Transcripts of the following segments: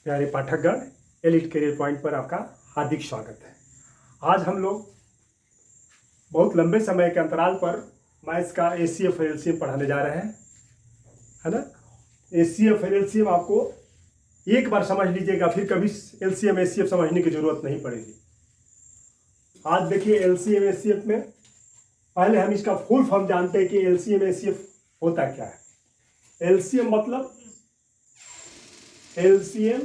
प्यारे पाठकगण, elite career point पर आपका हार्दिक स्वागत है। आज हम लोग बहुत लंबे समय के अंतराल पर मैथ्स का एचसीएफ और एलसीएम पढ़ाने जा रहे हैं, है ना। एचसीएफ और एलसीएम आपको एक बार समझ लीजिएगा, फिर कभी एलसीएम एचसीएफ समझने की जरूरत नहीं पड़ेगी। आज देखिए एलसीएम एचसीएफ में पहले हम इसका फुल फॉर्म जानते हैं कि एलसीएम एचसीएफ होता क्या है। एलसीएम मतलब एलसीएम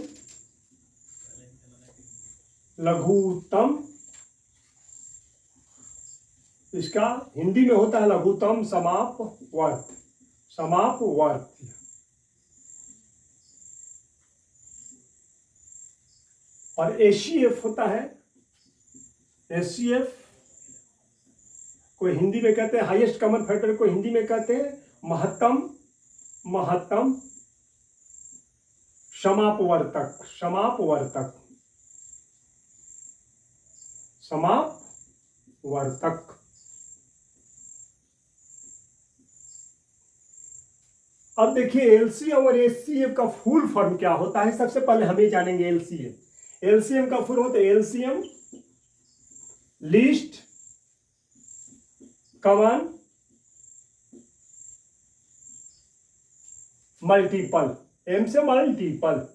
लघुत्तम, इसका हिंदी में होता है लघुत्तम समापवर्त। और एचसीएफ होता है, एचसीएफ को हिंदी में कहते हैं हाईएस्ट कॉमन फैक्टर, को हिंदी में कहते हैं महत्तम समापवर्तक। अब देखिए एलसीएम और एचसीएफ का फुल फॉर्म क्या होता है। सबसे पहले हम ये जानेंगे एलसीएम का फुल होता है LCM least common multiple. M से मल्टीपल,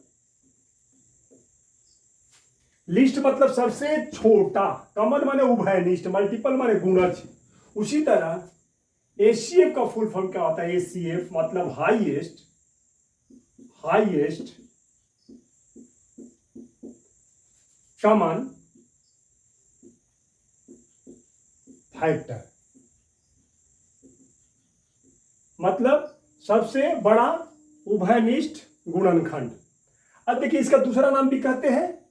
लिस्ट मतलब सबसे छोटा, कॉमन माने उभयनिष्ठ, मल्टीपल माने गुणज। उसी तरह एचसीएफ का फुल फॉर्म क्या होता है। एचसीएफ मतलब हाईएस्ट कॉमन फैक्टर, मतलब सबसे बड़ा उभयनिष्ठ गुणनखंड। अब देखिए इसका दूसरा नाम भी कहते हैं,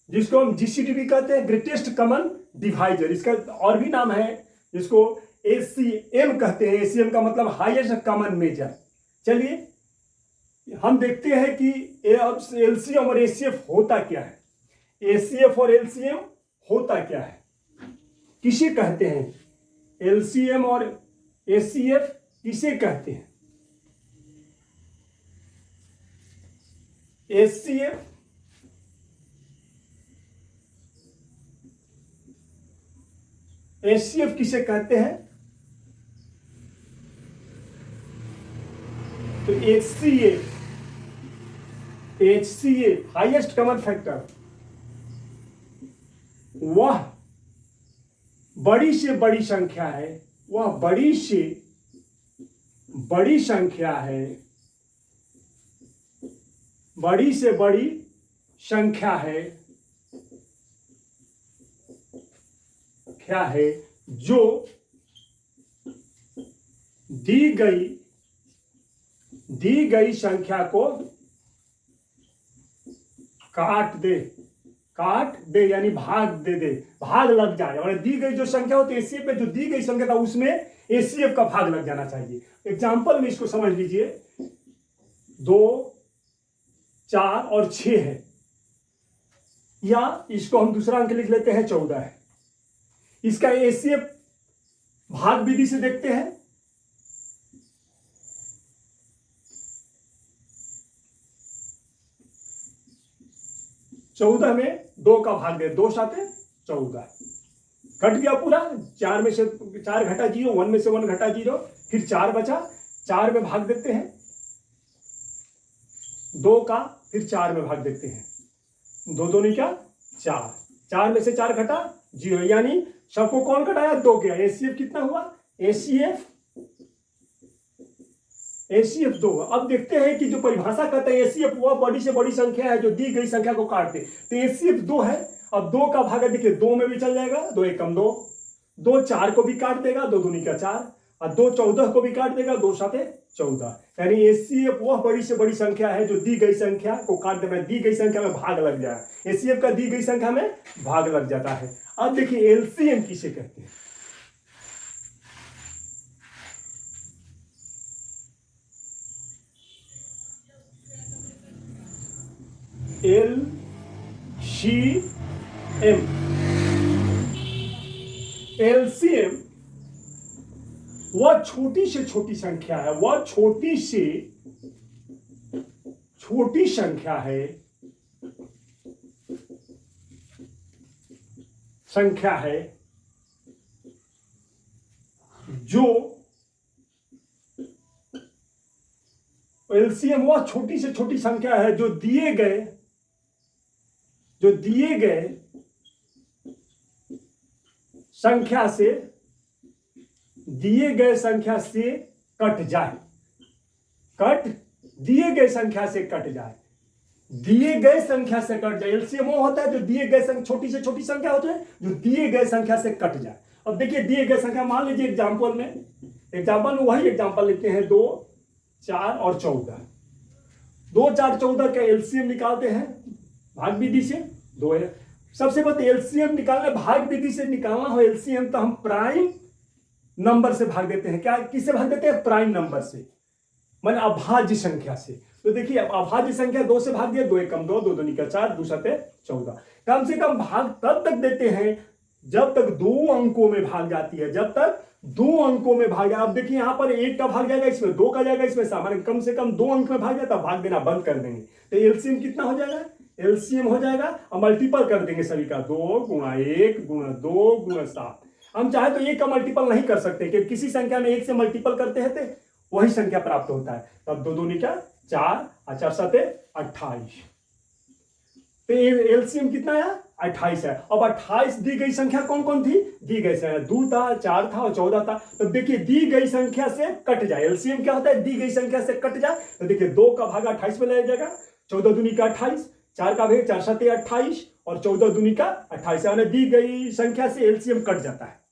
जिसको हम जीसीडी भी कहते हैं, ग्रेटेस्ट कॉमन डिवाइजर। इसका और भी नाम है जिसको एचसीएम कहते हैं। एचसीएम का मतलब हाईएस्ट कॉमन मेजर। चलिए हम देखते हैं कि एलसीएम और एचसीएफ होता क्या है। एचसीएफ और एलसीएम होता क्या है, किसे कहते हैं। एलसीएम और एचसीएफ किसे कहते हैं। एचसीएफ किसे कहते हैं। तो एचसीएफ हाईएस्ट कॉमन फैक्टर, वह बड़ी से बड़ी संख्या है, वह बड़ी से बड़ी संख्या है, बड़ी से बड़ी संख्या है, क्या है, जो दी गई संख्या को काट दे यानी भाग दे, भाग लग जाए। और दी गई जो संख्या होती है एचसीएफ में, जो दी गई संख्या था उसमें एचसीएफ का भाग लग जाना चाहिए। एग्जाम्पल में इसको समझ लीजिए, 2, 4 और 6 है, या इसको हम दूसरा अंक लिख लेते हैं 14 है। इसका एचसीएफ भाग विधि से देखते हैं। चौदह में 2 का भाग दे, 2 7 14, कट गया पूरा। 4 में से 4 घटा 0, 1 में से 1 घटा 0, फिर 4 बचा, 4 में भाग देते हैं 2 का, फिर 4 में भाग देते हैं, 2 दूनी क्या 4, 4 में से 4 घटा 0, यानी सबको कौन घटाया 2 गया। एचसीएफ कितना हुआ, एचसीएफ 2। अब देखते हैं कि जो परिभाषा कहते हैं एचसीएफ वह बड़ी से बड़ी संख्या है जो दी गई संख्या को काट दे। तो एचसीएफ 2 है। अब 2 का भाग देखिए, 2 में भी चल जाएगा, 2 एकम 2, 2 4 को भी काट देगा, 2 दूनी का 4, और 2 14 को भी काट देगा, 2 7 14। यानी एचसीएफ वह बड़ी से बड़ी संख्या है जो दी गई संख्या को काट देगा, दी गई संख्या में भाग लग जाए। एचसीएफ का दी गई संख्या में भाग लग जाता है। अब देखिए एलसीएम किसे कहते हैं। एलसीएम वह छोटी से छोटी संख्या है, वह छोटी से छोटी संख्या है संख्या है जो एलसीएम वह छोटी से छोटी संख्या है जो दिए गए संख्या से कट जाए। दिए गए संख्या से कट जाए। एलसीएम वो होता है जो दिए गए छोटी से छोटी संख्या होती है जो दिए गए संख्या से कट जाए। अब देखिए दिए गए संख्या मान लीजिए एग्जाम्पल में वही एग्जाम्पल लेते हैं 2, 4 और 14। 2, 4, 14 का एलसीएम निकालते हैं भाग विधि से। 2 है। सबसे पहले एलसीएम निकालना, भाग विधि से निकालना हो एलसीएम तो हम प्राइम नंबर से भाग देते हैं। क्या किससे भाग देते हैं? प्राइम नंबर से, माने अभाज्य संख्या से। तो देखिए अब अभाज्य संख्या 2 से भाग दिया, 2 एकम 2, 2 दूनी का 4, 2 सते 14। कम से कम भाग तब तक देते हैं जब तक 2 अंकों में भाग जाती है। अब देखिए यहां पर 1 का भाग जाएगा, इसमें 2 का जाएगा, इसमें सामान्य कम से कम 2 अंक में भाग जाता, भाग देना बंद कर देंगे। तो एलसीएम कितना हो जाएगा? एलसीएम हो जाएगा और मल्टीपल कर देंगे सभी का, 2 गुणा 1 गुणा 2 गुणा 7। हम चाहे तो 1 का मल्टीपल नहीं कर सकते क्योंकि किसी संख्या में 1 से मल्टीपल करते हैं तो वही संख्या प्राप्त होता है। तब 2 दूनी का 4 और 4 सते 28। तो एलसीएम कितना है? 28 है। अब 28 दी गई संख्या कौन कौन थी? दी गई संख्या 2 था, 4 था और 14 था। तो देखिए दी गई संख्या से कट जाए। एलसीएम क्या होता है? दी गई संख्या से कट जाए। तो देखिए 2 का भाग 28 में ले जाएगा, 14 दूनी का 28, 4 का भाग 4 सते 28 और 14 दूनी का 28। यानी दी गई संख्या से एलसीएम कट जाता है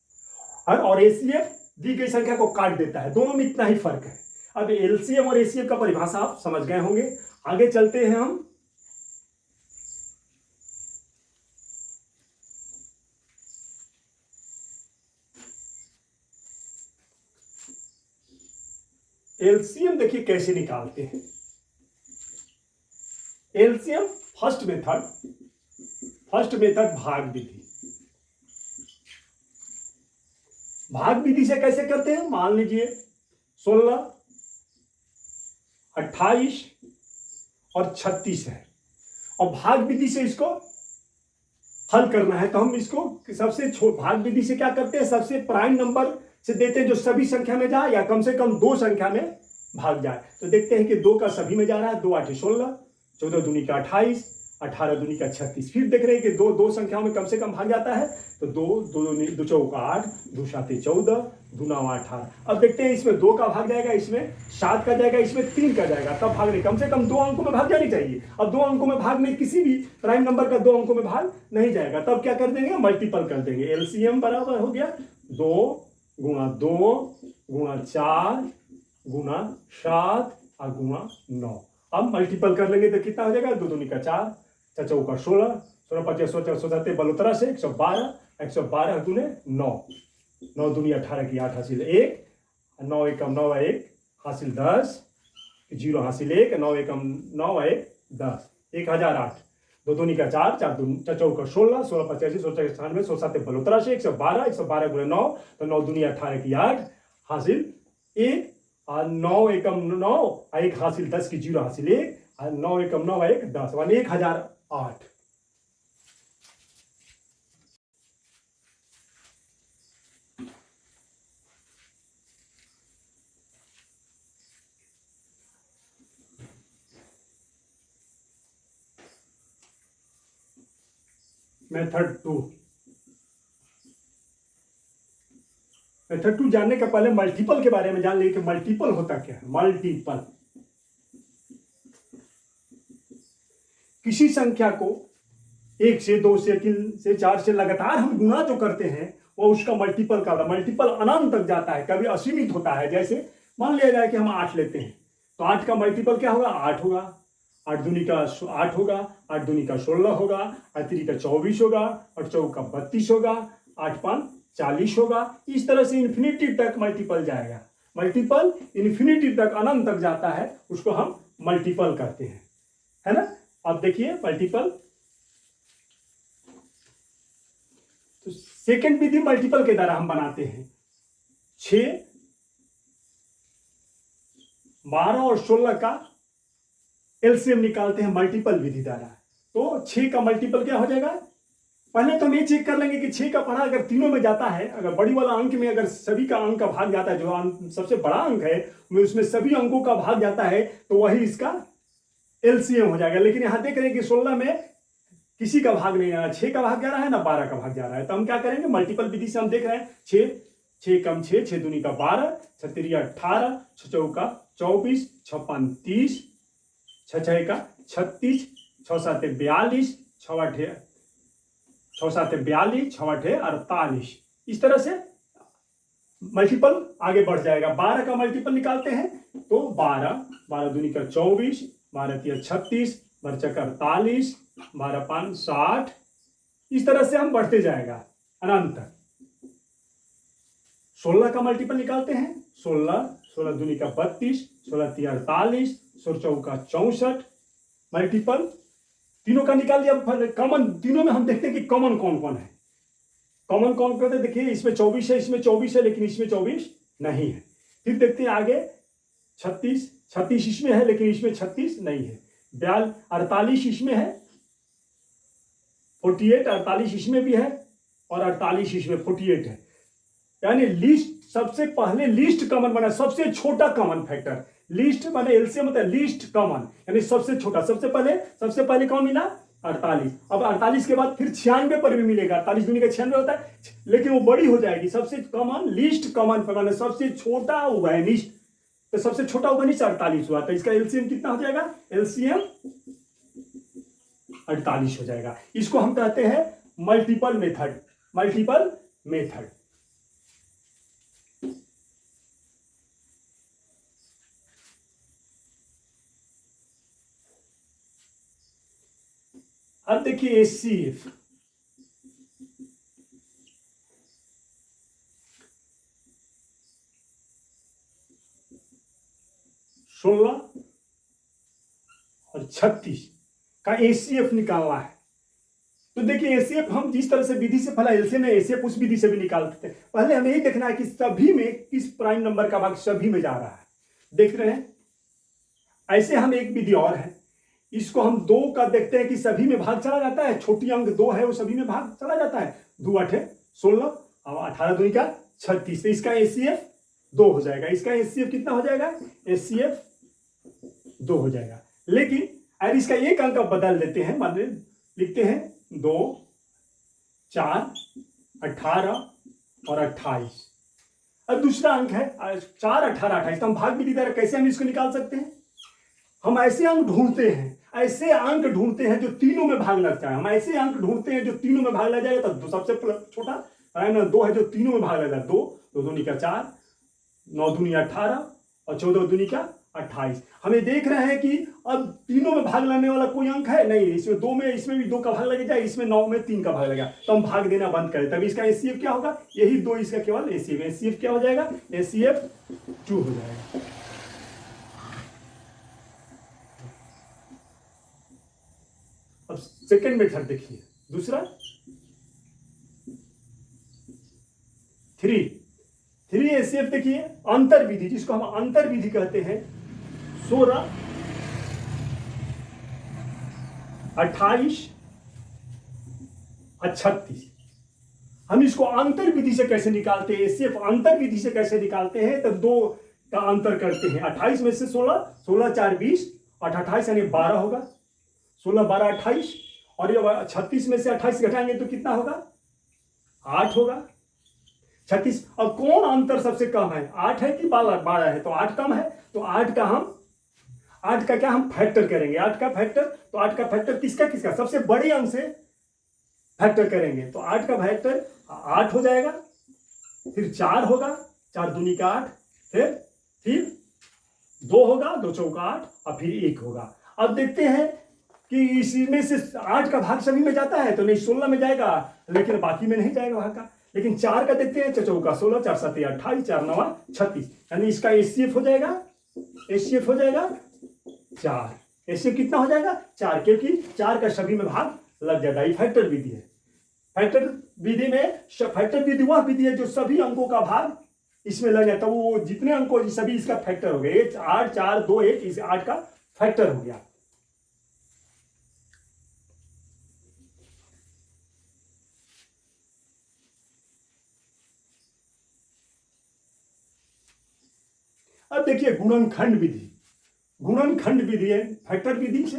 और एसीएम दी गई संख्या को काट देता है। दोनों में इतना ही फर्क है। अब एलसीएम और एसीएम का परिभाषा आप समझ गए होंगे। आगे चलते हैं हम। एलसीएम देखिए कैसे निकालते हैं। एलसीएम फर्स्ट मेथड भाग विधि। भाग विधि से कैसे करते हैं? मान लीजिए 16, 28 और 36 है और भाग विधि से इसको हल करना है। तो हम इसको सबसे भाग विधि से क्या करते हैं? सबसे प्राइम नंबर से देते हैं जो सभी संख्या में जाए या कम से कम 2 संख्या में भाग जाए। तो देखते हैं कि 2 का सभी में जा रहा है, 2 8 16, 14 दूनी का 28, 18 दूनी का 36। फिर देख रहे हैं कि 2 संख्याओं में कम से कम भाग जाता है। तो 2 चौका 8, 2 साते 14, 2 9 18। अब देखते हैं इसमें 2 का भाग जाएगा, इसमें 7 का जाएगा, इसमें 3 का जाएगा। तब भागने कम से कम 2 अंकों में भाग जानी चाहिए। अब 2 अंकों में भाग नहीं, किसी भी प्राइम नंबर का 2 अंकों में भाग नहीं जाएगा। तब क्या कर देंगे? मल्टीपल कर देंगे। एलसीएम बराबर हो गया 2 गुणा 2 गुणा 4 गुणा 7 और गुणा 9। अब मल्टीपल कर लेंगे तो कितना हो जाएगा? 2 दूनी का 4, 4 चौका 16, 16 5 16 16 बलोतरा से 112, 112 दूने 9, 9 दूनी 18 की 8 हासिल 1, 9 एकम 9 1 हासिल 10, 0 हासिल 1, 9 एकम 9 1 10, 1008। 2 दूनी का 4, 4 चौका 16, 16 85, 16 96, 16 7 बलोतरा से 112, 112 गुणे 9 तो 9 दूनी 18 की 8 हासिल 1 और 9 एकम 9 1 हासिल 10 की 0 हासिल 1 और 9 एकम 9 1 10 मान 1008। मेथड 2 जानने के पहले मल्टीपल के बारे में जान लीजिए कि मल्टीपल होता क्या है। मल्टीपल किसी संख्या को 1 से 2 से 3 से 4 से लगातार हम गुणा जो करते हैं वो उसका मल्टीपल का होता है। मल्टीपल अनंत तक जाता है, कभी असीमित होता है। जैसे मान लिया जाए कि हम 8 लेते हैं तो 8 का मल्टीपल क्या होगा? 8 होगा। 8 दूनी का 8 होगा, 8 दूनी का 16 होगा, 8 तीनी का 24 होगा और 4 का 32 होगा, 8 5 40 होगा। इस तरह से इन्फिनिटी तक मल्टीपल जाएगा। मल्टीपल इन्फिनिटी तक अनंत तक जाता है, उसको हम मल्टीपल कहते हैं, है ना। अब देखिए मल्टीपल तो सेकंड विधि मल्टीपल के द्वारा हम बनाते हैं। 6, 12 और 16 का एलसीएम निकालते हैं मल्टीपल विधि द्वारा। तो 6 का मल्टीपल क्या हो जाएगा? पहले तो हम ये चेक कर लेंगे कि 6 का पढ़ा अगर तीनों में जाता है, अगर बड़ी वाला अंक में अगर सभी का अंक का भाग जाता है, जो सबसे बड़ा अंक है उसमें सभी अंकों का भाग जाता है, तो वही इसका एलसीएम हो जाएगा। लेकिन यहां देख रहे हैं कि 16 में किसी का भाग नहीं आ रहा, 6 का भाग जा रहा है ना 12 का भाग जा रहा है। तो हम क्या करेंगे, मल्टीपल विधि से हम देख रहे हैं 6 कम 6, 6 दूनी का 12, 6 तिरिया 18, 6 चौका 24, 6 पाँच 30, 6 छः का 36, 6 सात 42, 6 आठे 42, 6 आठे 48। इस तरह से मल्टीपल आगे बढ़ जाएगा। 12 का मल्टीपल निकालते हैं तो 12 दूनी का 24, 12 तिया 36, 12 चक्का 48, 12 पाँच 60। इस तरह से हम बढ़ते जाएगा अनंत तक। 16 का मल्टीपल निकालते हैं, 16 दूनी का 32, 16 तिया 48, 16 चौका 64। मल्टीपल तीनों का निकाल दिया। कॉमन तीनों में हम देखते हैं कि कॉमन कौन कौन है। कॉमन कौन कहते हैं, देखिए इसमें 24 है, इसमें 24 है, लेकिन इसमें 24 नहीं है। फिर देखते हैं आगे 36 इसमें है, लेकिन इसमें 36 नहीं है। 48 इसमें है, 48 48 इसमें भी है, और 48 इसमें 48 है। यानी लिस्ट सबसे पहले लिस्ट कॉमन बना, सबसे छोटा कॉमन फैक्टर। लिस्ट माने एलसीएम मतलब लिस्ट कॉमन, यानी सबसे छोटा। सबसे पहले कौन मिला, 48। अब 48 के बाद फिर 96 पर भी मिलेगा। 48 दूनी का 96 होता है, लेकिन वो बड़ी हो जाएगी। सबसे कॉमन लिस्ट कॉमन माने सबसे छोटा उभयनिष्ठ, तो सबसे छोटा उभयनिष्ठ 48 हुआ। तो इसका एलसीएम कितना हो जाएगा, एलसीएम 48 हो जाएगा। इसको हम कहते हैं मल्टीपल मेथड। मल्टीपल मेथड अब देखिए एचसीएफ, सोलह और 36 का एचसीएफ निकालना है। तो देखिए एचसीएफ हम जिस तरह से विधि से पहला एलसीएम है, एचसीएफ उस विधि से भी निकालते हैं। पहले हमें यही देखना है कि सभी में किस प्राइम नंबर का भाग सभी में जा रहा है। देख रहे हैं, ऐसे हम एक विधि और है, इसको हम 2 का देखते हैं कि सभी में भाग चला जाता है। छोटी अंक 2 है, वो सभी में भाग चला जाता है। 2 8 16 और 18 दूनी का 36। तो इसका एचसीएफ 2 हो जाएगा। इसका एचसीएफ कितना हो जाएगा, एचसीएफ 2 हो जाएगा। लेकिन अगर इसका एक अंक बदल देते हैं, मान लिखते हैं 2 4 18 और 28। अब दूसरा अंक है 4 18 28। तो हम भाग विधि द्वारा कैसे हम इसको निकाल सकते हैं, हम ऐसे अंक ढूंढते हैं, ऐसे अंक ढूंढते हैं जो तीनों में भाग लग जाए। हम ऐसे अंक ढूंढते हैं जो तीनों में भाग लग जाएगा। तो सबसे छोटा है ना 2 है, जो तीनों में भाग लग जाए। 2 दूनी का 4, 9 दूनी 18 और 14 दूनी का 28। हमें देख रहे हैं कि अब तीनों में भाग लगने वाला कोई अंक है नहीं। इसमें 2 में, इसमें भी 2 का भाग लग जाए, इसमें 9 में 3 का भाग लगेगा। तो हम भाग देना बंद करें, तभी इसका एचसीएफ क्या होगा, यही 2 इसका केवल एचसीएफ। एचसीएफ क्या हो जाएगा, एचसीएफ 2 हो जाएगा। अब सेकेंड मेथड देखिए, दूसरा 3 एचसीएफ देखिए, अंतर विधि, जिसको हम अंतर विधि कहते हैं। 16 28 और 36। हम इसको अंतर विधि से कैसे निकालते हैं, सिर्फ अंतर विधि से कैसे निकालते हैं, तो 2 का अंतर करते हैं। 28 में से 16 4 20 और 28 यानी 12 होगा। 16 12 28, और ये 36 में से 28 घटाएंगे तो कितना होगा, 8 होगा। 36। और कौन अंतर सबसे कम है, 8 है कि 12 है, तो 8 कम है। तो 8 का क्या हम फैक्टर करेंगे, 8 का फैक्टर। तो 8 का फैक्टर किसका, सबसे बड़े अंक से फैक्टर करेंगे। तो 8 का फैक्टर 8 हो जाएगा, फिर 4 होगा, 4 दूनी का 8, फिर 2 होगा, 2 चौका 8, और फिर 1 होगा। अब देखते हैं कि इसमें से 8 का भाग सभी में जाता है, तो नहीं 16 में जाएगा, लेकिन बाकी में नहीं जाएगा भाग का। लेकिन 4 का देखते हैं, 4 चौका 16, 4 7 28, 4 9 36। यानी इसका एचसीएफ हो जाएगा, 4। एचसीएफ कितना हो जाएगा, 4, क्योंकि 4 का सभी में भाग लग जाता है। फैक्टर विधि है। फैक्टर विधि में, फैक्टर विधि वह विधि है जो सभी अंकों का भाग इसमें लग जाता है। वो जितने अंकों सभी इसका फैक्टर हो गए। 8 4 2 1, इस 8 का फैक्टर हो गया। अब देखिए गुणनखंड विधि, गुणनखंड विधि है फैक्टर विधि से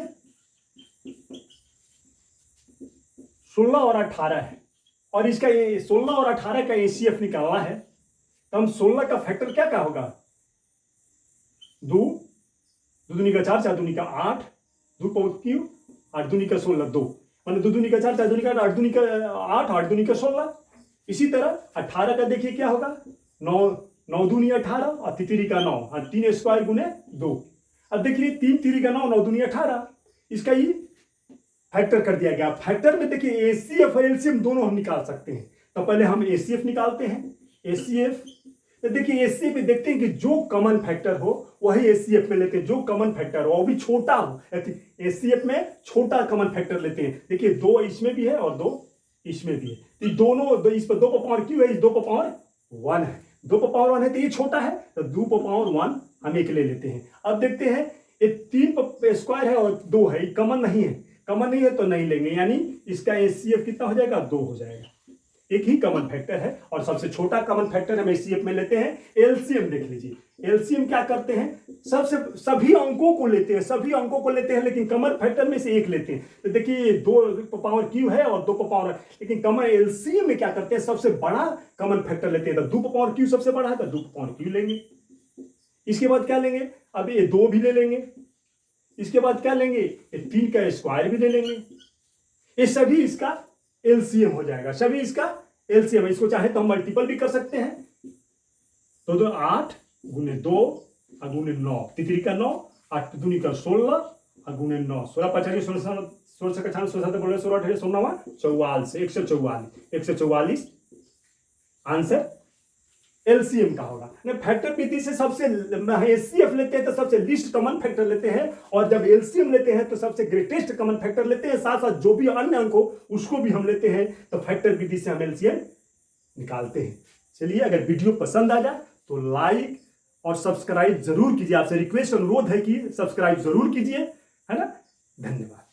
16 और 18 है, और इसका ये 16 और 18 का एसीएफ निकालना है। तो हम 16 का फैक्टर क्या क्या होगा, 2, 2 दूनी का 4, 4 दूनी का 8, 2 पावर क्यू, 8 दूनी का 16, 2 मतलब 2 दूनी का 4, 4 दूनी का 8 दूनी का 8, 8 दूनी का 16। इसी तरह 18 का देखिए क्या होगा, 9, 9 दूनी 18 और तितरी का 9, 3 स्क्वायर गुने 2। अब देखिए 3 तिरी का 9, 9 दूनी 18, इसका ये फैक्टर कर दिया गया। फैक्टर में देखिए एसीएफ और एलसीएम दोनों हम निकाल सकते हैं। तो पहले हम एसीएफ निकालते हैं। एसीएफ तो देखिए एसीएफ में देखते हैं कि जो कॉमन फैक्टर हो वही एसीएफ में लेते हैं, जो कॉमन फैक्टर हो वो भी छोटा हो। एसीएफ में छोटा कॉमन फैक्टर लेते हैं। देखिए 2 इसमें भी है और 2 इसमें भी है, तो दोनों इस पर 2 का पावर क्यों है, इस 2 का पावर 1 है, 2 का पावर 1 है तो ये छोटा है, तो 2 का पावर 1 हम एक ले लेते हैं। अब देखते हैं ये 3 स्क्वायर है और 2 है, ये कॉमन नहीं है, कॉमन नहीं है तो नहीं लेंगे, यानी इसका एसीएफ कितना हो जाएगा, 2 हो जाएगा। एक ही कॉमन फैक्टर है और सबसे छोटा कॉमन फैक्टर हम एसीएफ में लेते हैं। एलसीएम देख लीजिए, एलसीएम क्या करते हैं, सभी अंकों को लेते हैं, सभी अंकों को लेते हैं, लेकिन कॉमन फैक्टर में से एक लेते हैं। तो देखिए 2 पावर क्यू है और 2 पावर, लेकिन कॉमन एलसीएम में क्या करते हैं, सबसे बड़ा कॉमन फैक्टर लेते हैं। तो 2 पावर क्यू सबसे बड़ा है तो 2 पावर क्यू लेंगे। इसके बाद क्या लेंगे, अब ये 2 भी ले लेंगे। इसके बाद क्या लेंगे, ये 3 का स्क्वायर भी ले लेंगे। ये सभी इसका एलसीएम हो जाएगा, सभी इसका एलसीएम। इसको चाहे तो हम मल्टीपल भी कर सकते हैं। तो 8 गुने 2 और गुने 9, तितरी का 9, 8 दूनी का 16 और गुने 9, 16 50 16 16 का 96 16 बोले 16 18 16 44 144 आंसर एलसीएम का होगा। फैक्टर विधि से सबसे एचसीएफ लेते हैं तो सबसे लीस्ट कॉमन फैक्टर लेते हैं, और जब एलसीएम लेते हैं तो सबसे ग्रेटेस्ट कॉमन फैक्टर लेते हैं, साथ साथ जो भी अन्य अंक हो उसको भी हम लेते हैं। तो फैक्टर विधि से हम एलसीएम निकालते हैं। चलिए, अगर वीडियो पसंद आ जाए तो लाइक और सब्सक्राइब जरूर कीजिए। आपसे रिक्वेस्ट अनुरोध है कि सब्सक्राइब जरूर कीजिए, है ना। धन्यवाद।